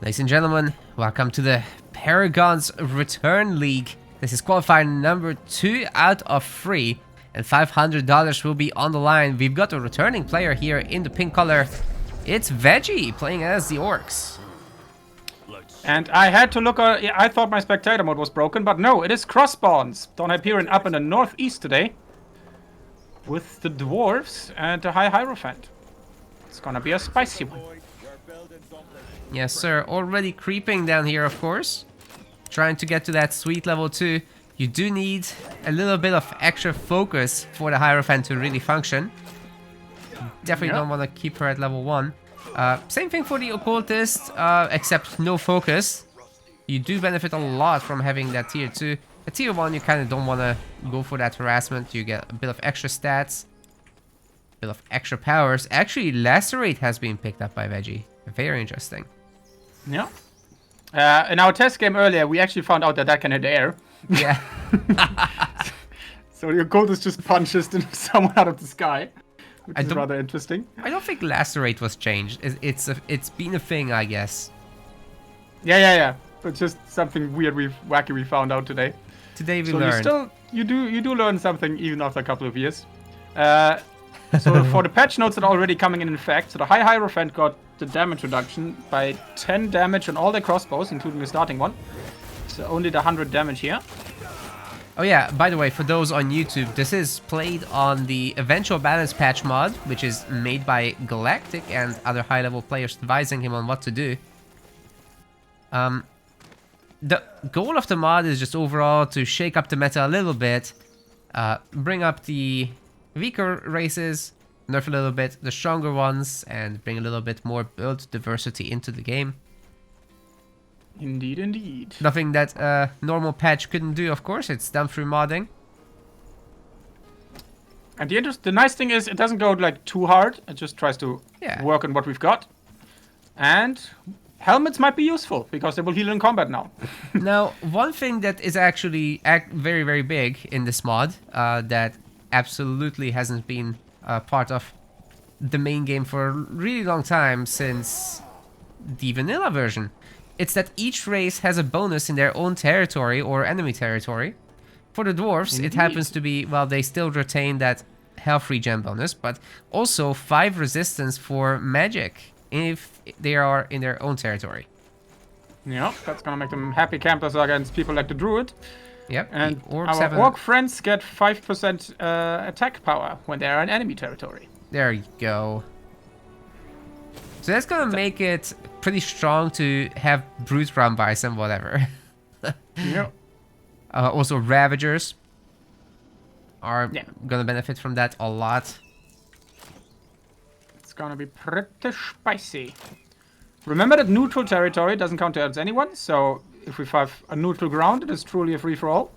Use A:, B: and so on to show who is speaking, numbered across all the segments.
A: Ladies and gentlemen, welcome to the Paragon's Return League. This is qualifier number 2 out of 3, and $500 will be on the line. We've got a returning player here in the pink color. It's Vegie playing as the Orcs.
B: And I had to look, I thought my spectator mode was broken, but no, it is cross spawns. DonHyperion up in the northeast today with the dwarves and the high Hierophant. It's gonna be a spicy one.
A: Yes, sir. Already creeping down here, of course. Trying to get to that sweet level 2. You do need a little bit of extra focus for the Hierophant to really function. Definitely don't want to keep her at level 1. Same thing for the Occultist, except no focus. You do benefit a lot from having that tier 2. At tier 1, you kind of don't want to go for that harassment. You get a bit of extra stats, a bit of extra powers. Actually, Lacerate has been picked up by Vegie. Very interesting.
B: Yeah. In our test game earlier, we actually found out that that can hit air.
A: Yeah.
B: So the Occultist just punches someone out of the sky, which is rather interesting.
A: I don't think Lacerate was changed. It's been a thing, I guess.
B: Yeah. But just something weird, wacky we found out today.
A: Today we learned.
B: You do learn something even after a couple of years. So for the patch notes that are already coming in effect, so the high Hierophant got the damage reduction by 10 damage on all their crossbows, including the starting one. So only the 100 damage here.
A: Oh yeah, by the way, for those on YouTube, this is played on the eventual balance patch mod, which is made by Galactic and other high-level players advising him on what to do. The goal of the mod is just overall to shake up the meta a little bit, bring up the weaker races, nerf a little bit the stronger ones, and bring a little bit more build diversity into the game.
B: Indeed.
A: Nothing that a normal patch couldn't do, of course. It's done through modding.
B: And the nice thing is it doesn't go like too hard. It just tries to work on what we've got. And helmets might be useful because they will heal in combat now.
A: Now, one thing that is actually very, very big in this mod that absolutely hasn't been part of the main game for a really long time, since the vanilla version. It's that each race has a bonus in their own territory or enemy territory. For the dwarves, it happens to be, well, they still retain that health regen bonus, but also 5 resistance for magic if they are in their own territory.
B: Yeah, that's gonna make them happy campers against people like the druid.
A: Yep,
B: and our orc friends get 5% attack power when they are in enemy territory.
A: There you go. So that's gonna make it pretty strong to have brute run by and whatever.
B: Yeah.
A: Also, Ravagers are gonna benefit from that a lot.
B: It's gonna be pretty spicy. Remember that neutral territory doesn't count against anyone, so if we have a neutral ground, it is truly a free-for-all.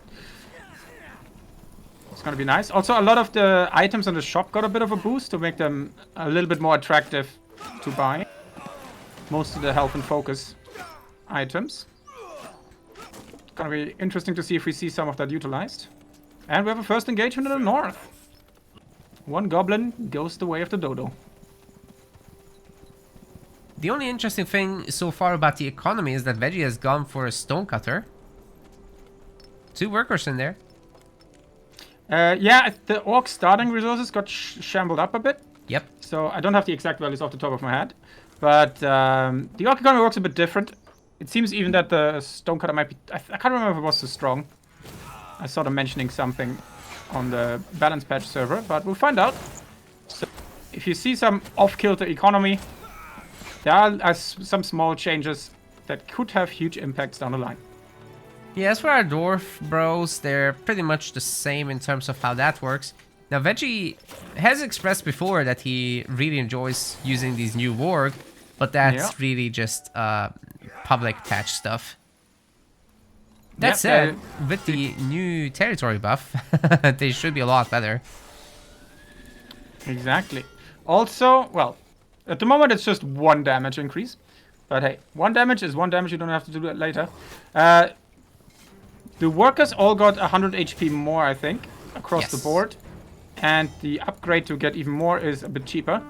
B: It's gonna be nice. Also, a lot of the items in the shop got a bit of a boost to make them a little bit more attractive to buy. Most of the health and focus items. It's gonna be interesting to see if we see some of that utilized. And we have a first engagement in the north. One goblin goes the way of the dodo.
A: The only interesting thing so far about the economy is that Vegie has gone for a stonecutter. 2 workers in there.
B: Yeah, the orc starting resources got shambled up a bit.
A: Yep.
B: So I don't have the exact values off the top of my head. But the orc economy works a bit different. It seems even that the stonecutter might be... I can't remember if it was so strong. I saw them mentioning something on the balance patch server, but we'll find out. So if you see some off-kilter economy, there are some small changes that could have huge impacts down the line.
A: Yeah, as for our dwarf bros, they're pretty much the same in terms of how that works. Now, Vegie has expressed before that he really enjoys using these new warg, but that's really just public patch stuff. That said, with the new territory buff, they should be a lot better.
B: Exactly. Also, well, at the moment it's just 1 damage increase. But hey, 1 damage is 1 damage, you don't have to do that later. The workers all got 100 HP more, I think, across the board. And the upgrade to get even more is a bit cheaper.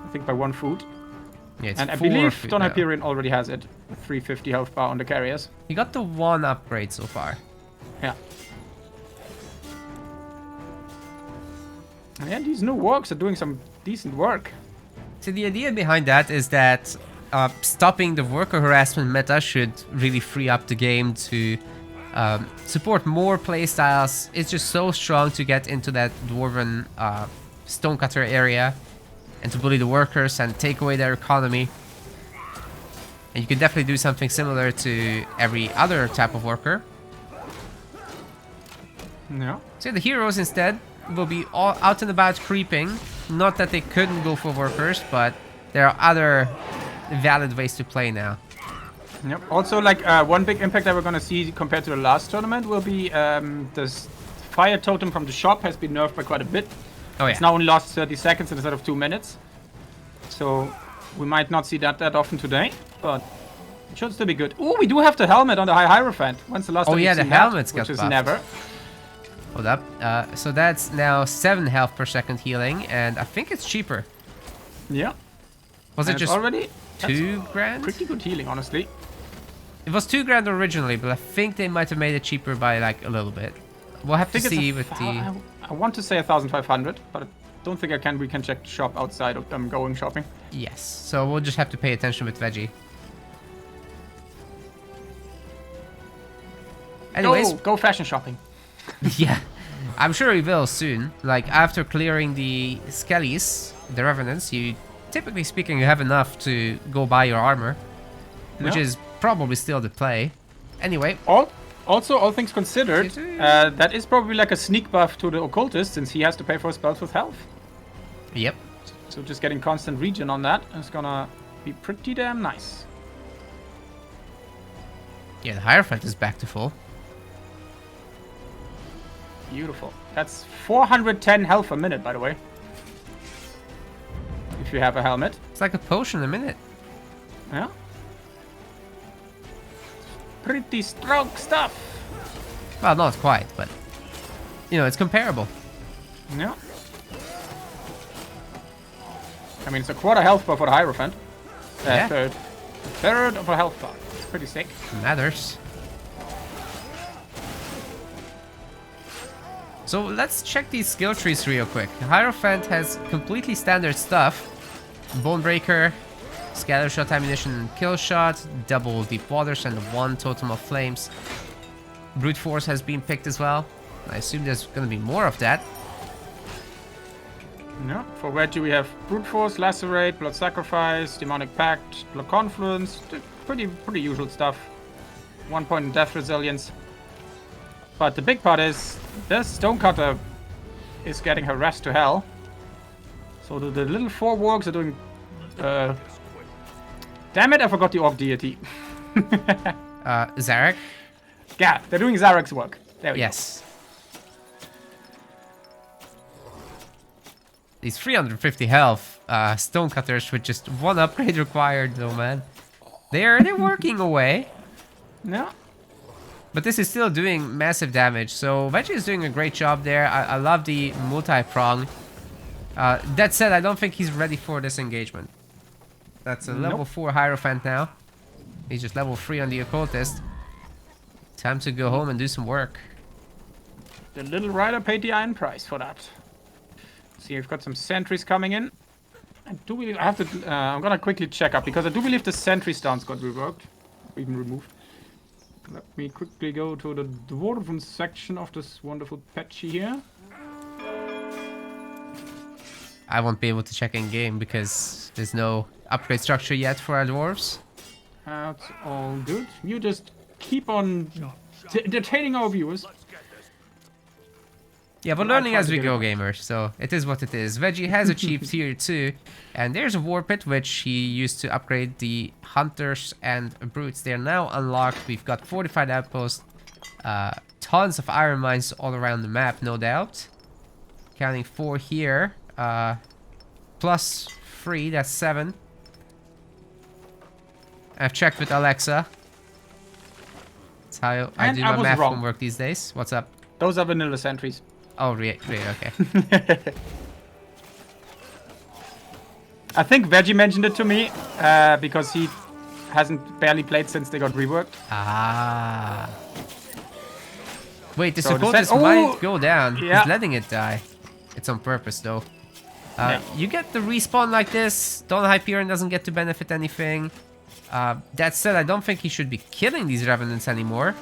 B: I think by 1 food.
A: Yeah, it's
B: And I believe
A: 4 now.
B: DonHyperion already has it. 350 health bar on the carriers.
A: He got the 1 upgrade so far.
B: Yeah. And these new works are doing some decent work.
A: So the idea behind that is that stopping the worker harassment meta should really free up the game to support more playstyles. It's just so strong to get into that dwarven stonecutter area and to bully the workers and take away their economy. And you can definitely do something similar to every other type of worker.
B: Yeah.
A: So the heroes instead will be all out and about creeping. Not that they couldn't go for workers, but there are other valid ways to play now.
B: Yep. Also, like one big impact that we're gonna see compared to the last tournament will be this fire totem from the shop has been nerfed by quite a bit.
A: Oh yeah.
B: It's now only lasts 30 seconds instead of 2 minutes. So we might not see that often today, but it should still be good. Oh, we do have the helmet on the High Hierophant. When's the last time
A: yeah,
B: we've
A: the
B: seen that?
A: helmet's got
B: Which is
A: buffed.
B: never.
A: Hold up. So that's now 7 health per second healing, and I think it's cheaper.
B: Yeah.
A: Was
B: And
A: it
B: it's
A: just
B: already
A: 2 grand?
B: pretty good healing, honestly.
A: It was 2 grand originally, but I think they might have made it cheaper by like a little bit. We'll have to see with the...
B: I want to say 1,500, but I don't think we can check the shop outside of them going shopping.
A: Yes, so we'll just have to pay attention with Vegie. Anyways,
B: Go fashion shopping.
A: yeah, I'm sure he will soon. Like, after clearing the Skellies, the Revenants, you, typically speaking, you have enough to go buy your armor. Which
B: Yeah.
A: is probably still the play. Anyway,
B: Also, all things considered, that is probably like a sneak buff to the occultist, since he has to pay for spells with health.
A: yep.
B: So just getting constant regen on that is gonna be pretty damn nice.
A: Yeah, the Hierophant is back to full.
B: Beautiful. That's 410 health a minute, by the way. If you have a helmet.
A: It's like a potion a minute.
B: Yeah. Pretty strong stuff.
A: Well, not quite, but... You know, it's comparable.
B: Yeah. I mean, it's a quarter health bar for the Hierophant.
A: Yeah.
B: A third of a health bar. It's pretty sick.
A: Matters. So let's check these skill trees real quick. Hierophant has completely standard stuff. Bonebreaker, scatter shot ammunition and kill shot, double deep waters and 1 totem of flames. Brute force has been picked as well. I assume there's gonna be more of that.
B: Yeah. For Vegie we have Brute Force, Lacerate, Blood Sacrifice, Demonic Pact, Blood Confluence. Pretty usual stuff. 1 point in Death Resilience. But the big part is this Stonecutter is getting harassed to hell. So the little 4 wargs are doing... Damn it, I forgot the Orc Deity.
A: Zarek?
B: Yeah, they're doing Zarek's work. There we go.
A: Yes. These 350 health stonecutters with just 1 upgrade required though, man. They're working away.
B: Yeah.
A: But this is still doing massive damage, so Vegie is doing a great job there. I love the multi-prong. That said, I don't think he's ready for this engagement. That's a level 4 Hierophant now. He's just level 3 on the Occultist. Time to go home and do some work.
B: The little rider paid the iron price for that. See, we've got some sentries coming in. I do believe I have to... I'm gonna quickly check up, because I do believe the sentry stance got reworked. Or even removed. Let me quickly go to the Dwarven section of this wonderful patchy here.
A: I won't be able to check in game because there's no upgrade structure yet for our dwarves.
B: That's all good. You just keep on entertaining our viewers.
A: Yeah, but learning as we go, gamers, so it is what it is. Vegie has achieved tier 2, and there's a war pit which he used to upgrade the hunters and brutes. They're now unlocked. We've got fortified outposts, tons of iron mines all around the map, no doubt. Counting 4 here, plus 3, that's 7. I've checked with Alexa. That's how I do my math homework these days. What's up?
B: Those are vanilla sentries.
A: Oh, okay.
B: I think Vegie mentioned it to me because he hasn't barely played since they got reworked.
A: Ah. Wait, the
B: So the
A: supporters
B: set-
A: might go down.
B: Yeah.
A: He's letting it die. It's on purpose, though.
B: Yeah.
A: You get the respawn like this. DonHyperion doesn't get to benefit anything. That said, I don't think he should be killing these revenants anymore.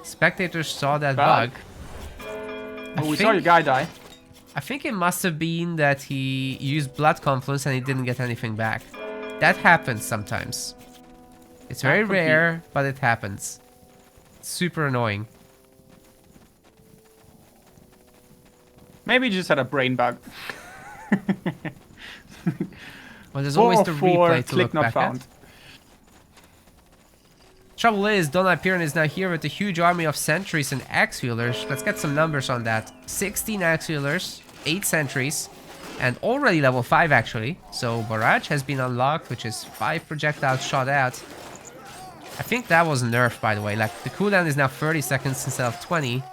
A: Spectators saw that bug.
B: Oh, we saw your guy die.
A: I think it must have been that he used Blood Confluence and he didn't get anything back. That happens sometimes. It's very
B: That could be.
A: rare, but it happens. It's super annoying.
B: Maybe he just had a brain bug.
A: Well, there's
B: 4
A: always
B: of
A: the
B: 4,
A: replay to
B: click
A: look
B: not
A: back
B: found.
A: at. Trouble is, DonHyperion is now here with a huge army of sentries and axe wielders. Let's get some numbers on that. 16 axe wielders, 8 sentries, and already level 5 actually. So Barrage has been unlocked, which is 5 projectiles shot out. I think that was nerfed, by the way. Like, the cooldown is now 30 seconds instead of 20,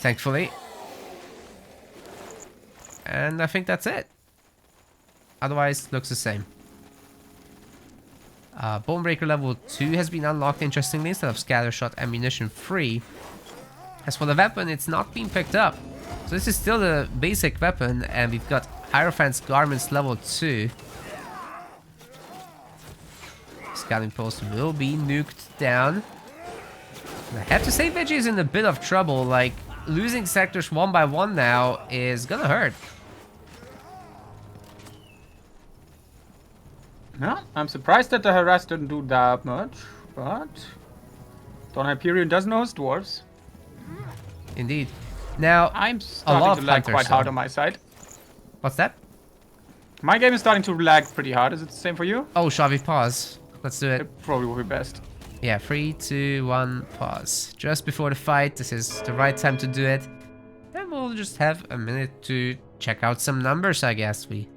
A: thankfully. And I think that's it. Otherwise, looks the same. Bonebreaker level 2 has been unlocked, interestingly, instead of Scattershot ammunition free. As for the weapon, it's not been picked up. So this is still the basic weapon, and we've got Hierophant's Garments level 2. Scouting post will be nuked down. And I have to say, Vegie is in a bit of trouble. Like, losing sectors one by one now is gonna hurt.
B: Yeah, I'm surprised that the harass didn't do that much, but DonHyperion does know his dwarves.
A: Indeed. Now,
B: I'm
A: a lot
B: starting
A: of
B: to lag
A: hunters,
B: quite hard
A: though.
B: on my side.
A: What's that?
B: My game is starting to lag pretty hard. Is it the same for you?
A: Oh, shall we pause? Let's do it.
B: It probably will be best.
A: Yeah, 3, 2, 1, pause. Just before the fight, this is the right time to do it. And we'll just have a minute to check out some numbers, I guess. We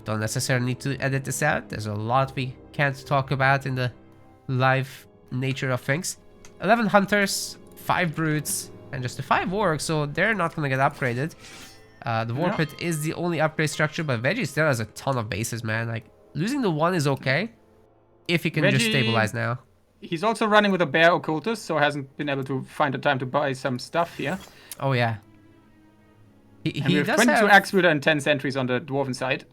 A: don't necessarily need to edit this out. There's a lot we can't talk about in the live nature of things. 11 hunters, 5 brutes, and just the 5 wargs, so they're not gonna get upgraded. The war pit is the only upgrade structure, but Vegie still has a ton of bases, man. Like, losing the 1 is okay, if he can just
B: Vegie-
A: stabilize now.
B: He's also running with a bear occultist, so hasn't been able to find the time to buy some stuff here.
A: Oh yeah.
B: And we
A: He
B: have
A: does
B: 22
A: have...
B: axe wielder and 10 sentries on the dwarven side.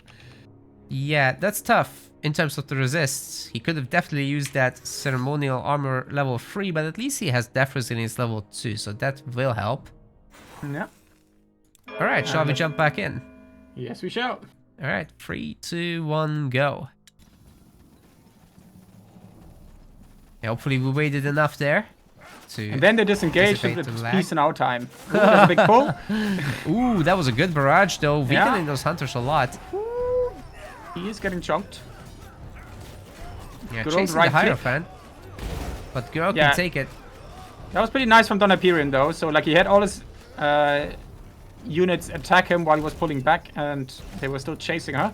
A: Yeah, that's tough in terms of the resists. He could have definitely used that ceremonial armor level 3, but at least he has death resilience level 2, so that will help.
B: Yeah.
A: Alright, shall we jump back in?
B: Yes, we shall.
A: Alright, 3, 2, 1, go. Yeah, hopefully we waited enough there to...
B: And then they disengaged
A: Dissipate
B: with
A: the lag.
B: peace in our time. Ooh, that's a big pull.
A: Ooh, that was a good barrage though,
B: Yeah.
A: weakening those hunters a lot.
B: He is getting chunked.
A: Yeah,
B: Good old
A: chasing
B: right
A: the
B: click.
A: Hierophant. But girl
B: Yeah.
A: can take it.
B: That was pretty nice from DonHyperion though. So like he had all his units attack him while he was pulling back, and they were still chasing her.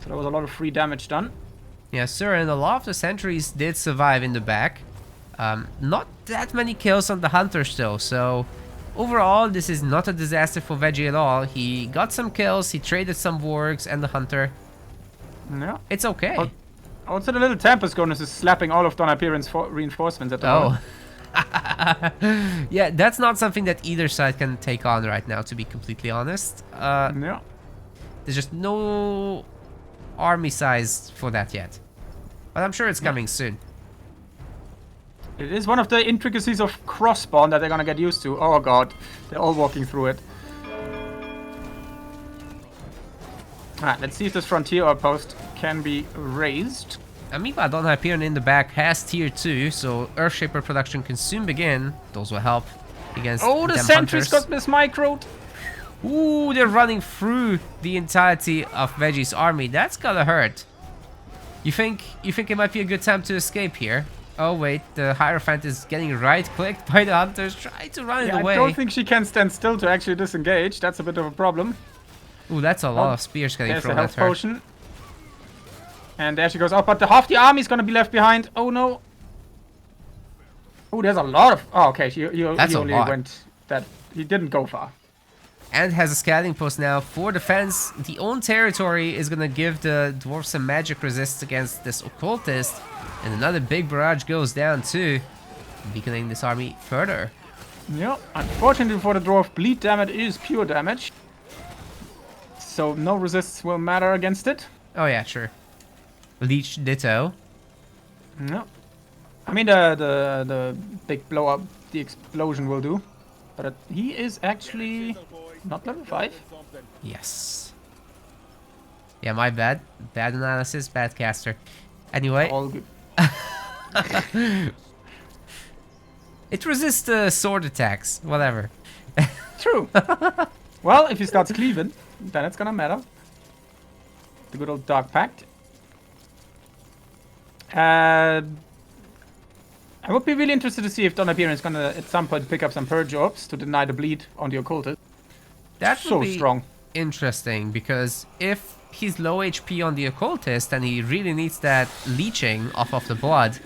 B: So there was a lot of free damage done.
A: Yeah, sir, and a lot of the sentries did survive in the back. Not that many kills on the hunter still, so overall this is not a disaster for Vegie at all. He got some kills, he traded some wargs and the hunter.
B: Yeah.
A: It's okay.
B: Oh. Also, the little Tempest Gonus is slapping all of DonHyperion's reinforcements at the moment.
A: Yeah, that's not something that either side can take on right now, to be completely honest.
B: Yeah.
A: There's just no army size for that yet. But I'm sure it's coming soon.
B: It is one of the intricacies of cross spawn that they're gonna get used to. Oh god, they're all walking through it. Alright, let's see if this frontier outpost can be raised.
A: Amoeba DonHyperion in the back has tier 2, so Earthshaper production can soon begin. Those will help against
B: Oh, the
A: them
B: sentries
A: hunters.
B: got mismicroed.
A: Ooh, they're running through the entirety of Vegie's army. That's gotta hurt. You think it might be a good time to escape here? Oh wait, the Hierophant is getting right-clicked by the hunters. Try to run it
B: Yeah,
A: away.
B: I don't think she can stand still to actually disengage. That's a bit of a problem.
A: Ooh, that's a lot of spears getting
B: There's a
A: thrown at
B: health
A: her.
B: potion. And there she goes. Oh, but half the army's gonna be left behind. Oh no. Oh, there's a lot of... Oh, okay. He
A: That's a
B: only
A: lot.
B: went that... He didn't go far.
A: and has a scouting post now for defense. The own territory is gonna give the dwarves some magic resists against this occultist, and another big barrage goes down too, weakening this army further.
B: Yeah, unfortunately for the dwarf, bleed damage is pure damage, so no resists will matter against it.
A: Oh yeah, sure. Leech ditto.
B: No, I mean the big blow up, the explosion will do, but he is actually not level 5.
A: Yes. Yeah, my bad. Bad analysis, bad caster. Anyway.
B: All good.
A: It resists sword attacks. Whatever.
B: True. Well, if he starts cleaving, then it's gonna matter. The good old Dark Pact. I would be really interested to see if DonHyperion is gonna at some point pick up some Purge Orbs to deny the bleed on the occultist.
A: That's
B: so strong.
A: Interesting, because if he's low HP on the occultist and he really needs that leeching off of the blood,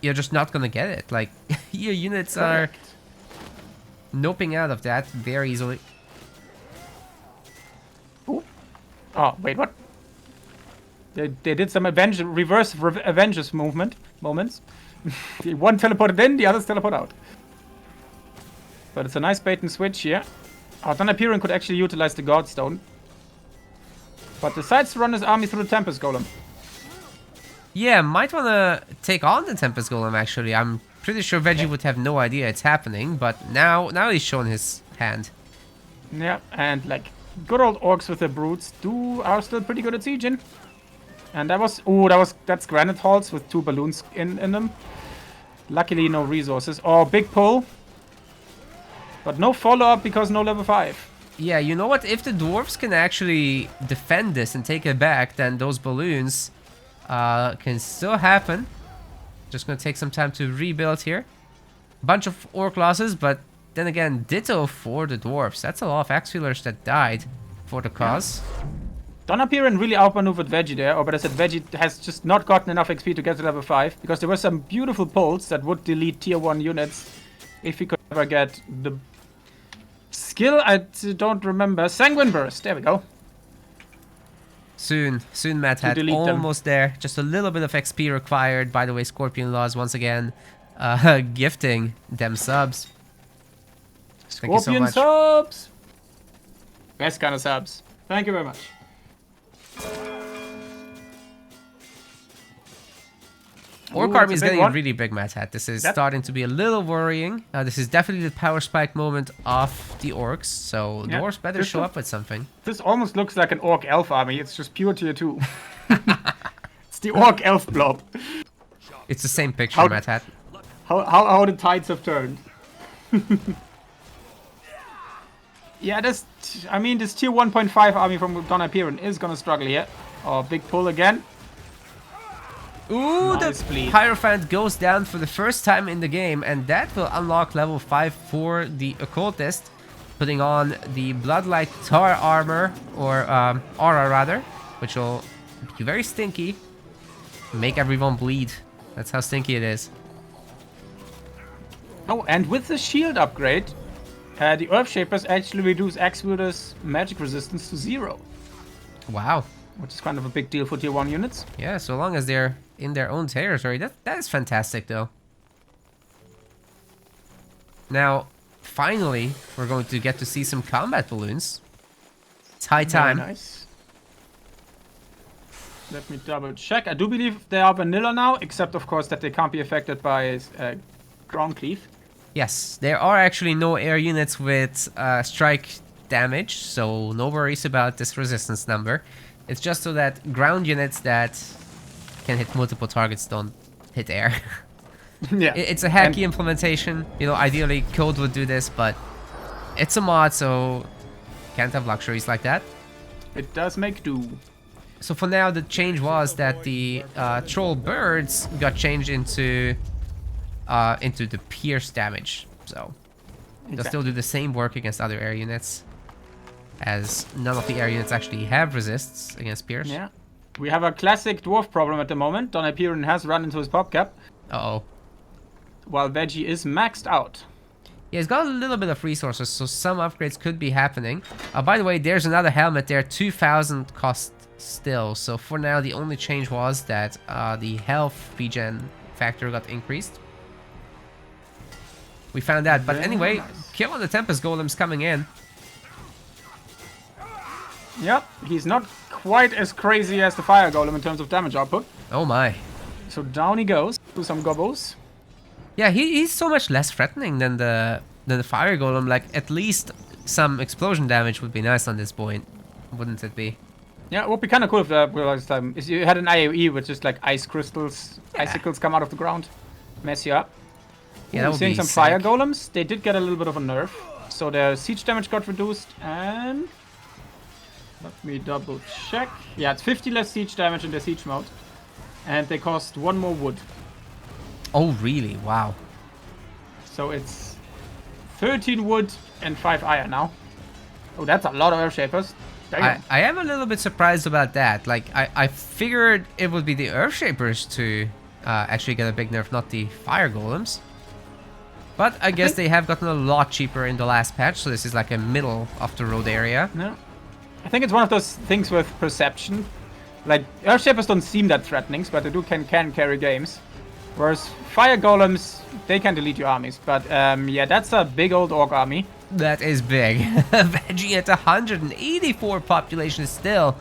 A: you're just not gonna get it. Like, your units are noping out of that very easily.
B: Ooh. Oh, wait, what? They did some reverse Avengers moments. One teleported in, the others teleport out. But it's a nice bait and switch here. Our DonHyperion could actually utilize the Godstone, but decides to run his army through the Tempest Golem.
A: Yeah, might want to take on the Tempest Golem, actually. I'm pretty sure Vegie would have no idea it's happening, but now he's shown his hand.
B: Yeah, and like good old orcs with their brutes are still pretty good at sieging. And that's granite halls with 2 balloons in them. Luckily no resources. Oh, big pull. But no follow-up because no level 5.
A: Yeah, you know what? If the dwarves can actually defend this and take it back, then those balloons can still happen. Just gonna take some time to rebuild here. Bunch of orc losses, but then again, ditto for the dwarves. That's a lot of axe-wheelers that died for the cause.
B: Yeah. DonHyperion really outmaneuvered Vegie there, but I said Vegie has just not gotten enough XP to get to level 5, because there were some beautiful pulls that would delete tier 1 units if he could ever get the skill. I don't remember. Sanguine Burst, there we go.
A: Soon, Mad Hat, almost there. Just a little bit of XP required. By the way, Scorpion Laws once again gifting them subs. Thank
B: Scorpion
A: you so much.
B: subs! Best kind of subs. Thank you very much.
A: Orc army is getting really big, Mad Hat. This is starting to be a little worrying. This is definitely the power spike moment of the orcs, so the orcs better show up with something.
B: This almost looks like an orc elf army. It's just pure tier 2. It's the orc elf blob.
A: It's the same picture, Mad Hat.
B: How the tides have turned. Yeah, this tier 1.5 army from DonHyperion is gonna struggle here. Oh, big pull again.
A: Ooh, nice the Hierophant goes down for the first time in the game, and that will unlock level 5 for the occultist, putting on the Bloodlight Tar armor, or aura rather, which will be very stinky, make everyone bleed. That's how stinky it is.
B: Oh, and with the shield upgrade, the Earthshapers actually reduce Axe-wielders' magic resistance to 0.
A: Wow.
B: Which is kind of a big deal for tier 1 units.
A: Yeah, so long as they're in their own territory. That is fantastic, though. Now, finally, we're going to get to see some combat balloons. It's high time.
B: Very nice. Let me double check. I do believe they are vanilla now, except of course that they can't be affected by ground cleave.
A: Yes, there are actually no air units with strike damage, so no worries about this resistance number. It's just so that ground units that can hit multiple targets don't hit air.
B: Yeah.
A: It's a hacky implementation. You know, ideally code would do this, but it's a mod, so can't have luxuries like that.
B: It does make do.
A: So for now, the change was that the troll birds got changed into the pierce damage. So they'll still do the same work against other air units, as none of the air units actually have resists against pierce.
B: Yeah. We have a classic dwarf problem at the moment. DonHyperion has run into his pop cap.
A: Uh-oh.
B: While Vegie is maxed out.
A: Yeah, he's got a little bit of resources, so some upgrades could be happening. By the way, there's another helmet there, 2,000 cost still. So for now, the only change was that the health regen factor got increased. We found that, but anyway,
B: nice.
A: Kill on the Tempest Golem's coming in.
B: Yep, he's not quite as crazy as the Fire Golem in terms of damage output.
A: Oh my.
B: So down he goes to some gobbles.
A: Yeah, he's so much less threatening than the Fire Golem. Like, at least some explosion damage would be nice on this point, wouldn't it be?
B: Yeah, it would be kind of cool if last time if you had an AoE with just like ice crystals, icicles come out of the ground, mess you up.
A: Yeah, that would
B: seeing
A: be
B: some
A: sick.
B: Fire Golems. They did get a little bit of a nerf, so their siege damage got reduced. And let me double check. Yeah, it's 50 less siege damage in their siege mode, and they cost 1 more wood.
A: Oh, really? Wow.
B: So it's 13 wood and 5 iron now. Oh, that's a lot of Earth Shapers. Damn.
A: I am a little bit surprised about that. Like, I figured it would be the Earth Shapers to actually get a big nerf, not the Fire Golems. But I guess they have gotten a lot cheaper in the last patch, so this is like a middle of the road area.
B: No. I think it's one of those things with perception. Like, Earth Shapers don't seem that threatening, but they can carry games. Whereas Fire Golems, they can delete your armies. But yeah, that's a big old orc army.
A: That is big. Vegie at 184 population still,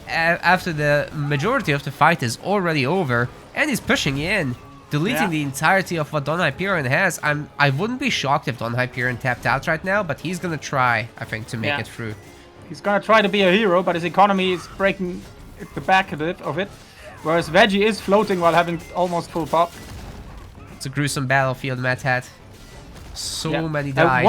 A: after the majority of the fight is already over, and he's pushing in, deleting the entirety of what DonHyperion has. I wouldn't be shocked if DonHyperion tapped out right now, but he's gonna try, I think, to make it through.
B: He's gonna try to be a hero, but his economy is breaking at the back of it. Whereas Vegie is floating while having almost full pop.
A: It's a gruesome battlefield, Mad Hat. So many died.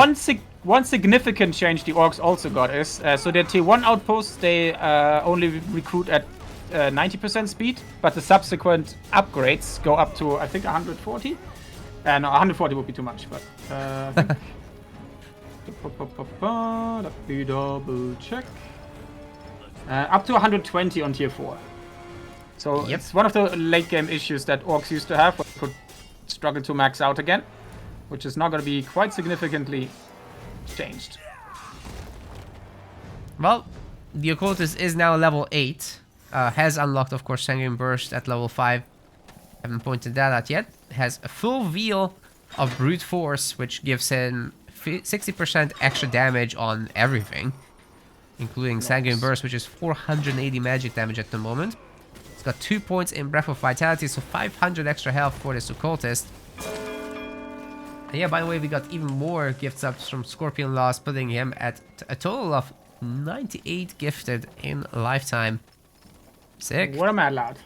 B: One significant change the orcs also got is, so their tier 1 outposts, they only recruit at 90% speed, but the subsequent upgrades go up to, I think, 140? No, 140 would be too much, but I think... Let me double check. Up to 120 on tier 4. So it's one of the late game issues that orcs used to have, where they could struggle to max out again, which is now going to be quite significantly changed.
A: Well, the Occultist is now level 8. Has unlocked, of course, Sanguine Burst at level 5. Haven't pointed that out yet. Has a full Veal of Brute Force, which gives him 60% extra damage on everything, including Sanguine Burst, which is 480 magic damage at the moment. It's got 2 points in Breath of Vitality, so 500 extra health for this Occultist. And yeah, by the way, we got even more gift subs from Scorpion Lost, putting him at a total of 98 gifted in lifetime. Sick.
B: What am I allowed?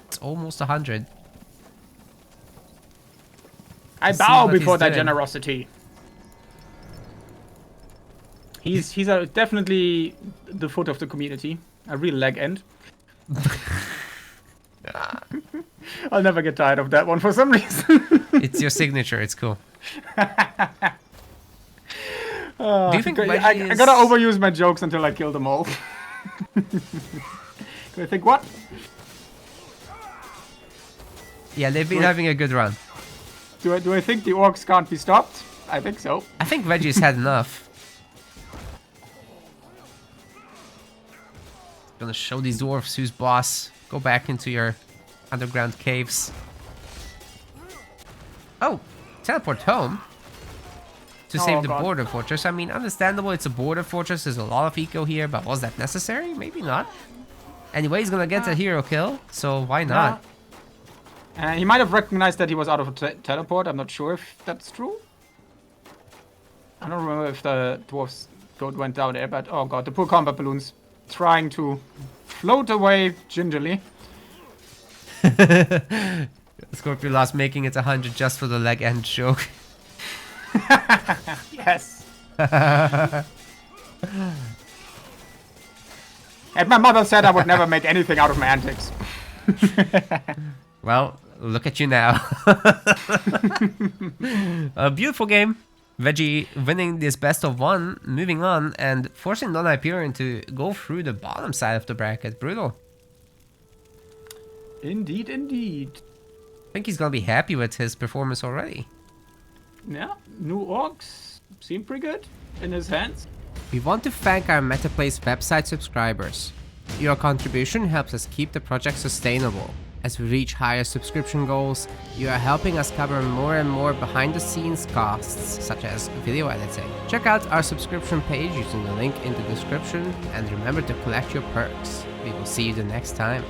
A: It's almost 100.
B: I bow before that generosity. He's definitely the foot of the community. A real leg end. I'll never get tired of that one for some reason.
A: It's your signature. It's cool. Do you think
B: I gotta overuse my jokes until I kill them all. Do I think what?
A: Yeah, they've been having a good run.
B: Do I think the orcs can't be stopped? I think so.
A: I think Vegie's had enough. Gonna show these dwarves who's boss. Go back into your underground caves. Oh, teleport home to save the border fortress. I mean, understandable, it's a border fortress. There's a lot of eco here, but was that necessary? Maybe not. Anyway, he's gonna get a hero kill, so why not?
B: He might have recognized that he was out of a teleport. I'm not sure if that's true. I don't remember if the dwarf's goat went down there, but oh god, the poor combat balloons trying to float away gingerly.
A: Scorpion Lost making it 100 just for the leg end joke.
B: Yes. And my mother said I would never make anything out of my antics.
A: Well, look at you now. A beautiful game. Vegie winning this best of 1, moving on, and forcing DonHyperion to go through the bottom side of the bracket. Brutal.
B: Indeed, indeed.
A: I think he's gonna be happy with his performance already.
B: Yeah, new orcs seem pretty good in his hands.
A: We want to thank our MetaPlace website subscribers. Your contribution helps us keep the project sustainable. As we reach higher subscription goals, you are helping us cover more and more behind-the-scenes costs, such as video editing. Check out our subscription page using the link in the description, and remember to collect your perks. We will see you the next time.